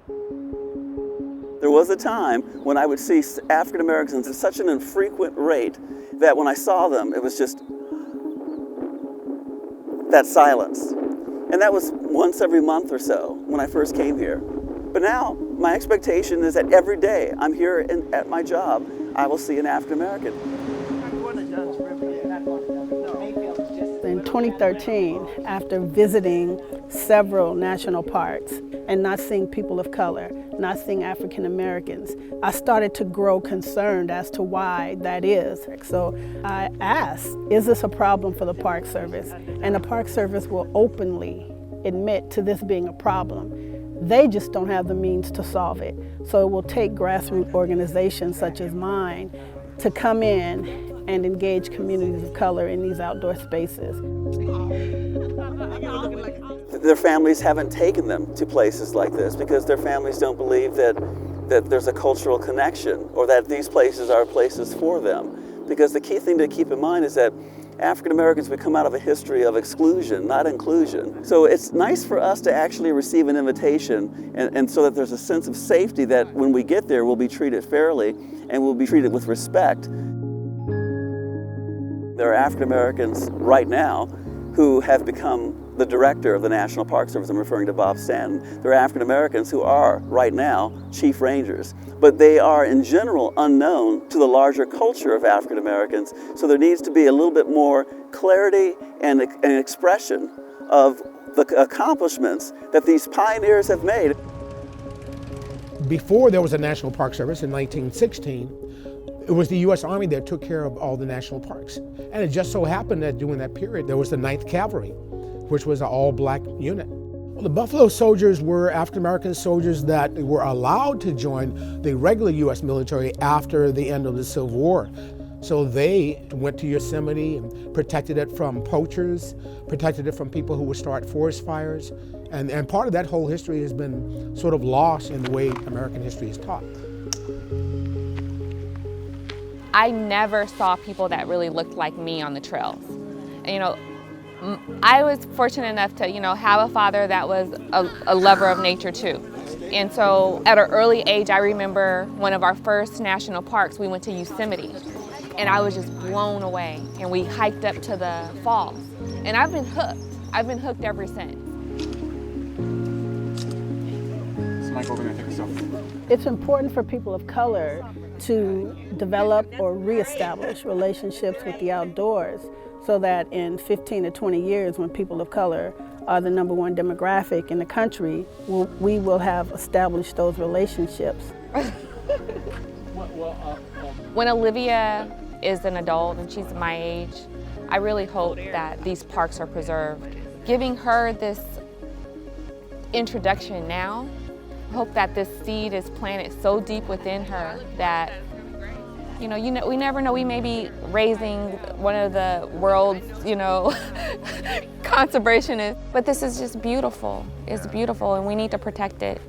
There was a time when I would see African Americans at such an infrequent rate that when I saw them, it was just that silence. And that was once every month or so when I first came here. But now, my expectation is that every day I'm here at my job, I will see an African American. In 2013, after visiting several national parks and not seeing people of color, not seeing African Americans, I started to grow concerned as to why that is. So I asked, is this a problem for the Park Service? And the Park Service will openly admit to this being a problem. They just don't have the means to solve it. So it will take grassroots organizations such as mine to come in and engage communities of color in these outdoor spaces. Their families haven't taken them to places like this because their families don't believe that there's a cultural connection or that these places are places for them. Because the key thing to keep in mind is that African Americans, we come out of a history of exclusion, not inclusion. So it's nice for us to actually receive an invitation and so that there's a sense of safety that when we get there, we'll be treated fairly and we'll be treated with respect. There are African Americans right now who have become the director of the National Park Service. I'm referring to Bob Stanton. There are African Americans who are right now chief rangers, but they are in general unknown to the larger culture of African Americans. So there needs to be a little bit more clarity and expression of the accomplishments that these pioneers have made. Before there was a National Park Service in 1916, it was the U.S. Army that took care of all the national parks. And it just so happened that during that period, there was the 9th Cavalry, which was an all-black unit. Well, the Buffalo Soldiers were African-American soldiers that were allowed to join the regular U.S. military after the end of the Civil War. So they went to Yosemite and protected it from poachers, protected it from people who would start forest fires. And part of that whole history has been sort of lost in the way American history is taught. I never saw people that really looked like me on the trails. And, I was fortunate enough to, have a father that was a lover of nature too. And so at an early age, I remember one of our first national parks, we went to Yosemite. And I was just blown away. And we hiked up to the falls. And I've been hooked. I've been hooked ever since. Michael, we're going to take a selfie. It's important for people of color to develop or reestablish relationships with the outdoors so that in 15 to 20 years, when people of color are the #1 demographic in the country, we will have established those relationships. When Olivia is an adult and she's my age, I really hope that these parks are preserved. Giving her this introduction now, I hope that this seed is planted so deep within her that, we never know, we may be raising one of the world's, conservationists, but this is just beautiful. It's beautiful and we need to protect it.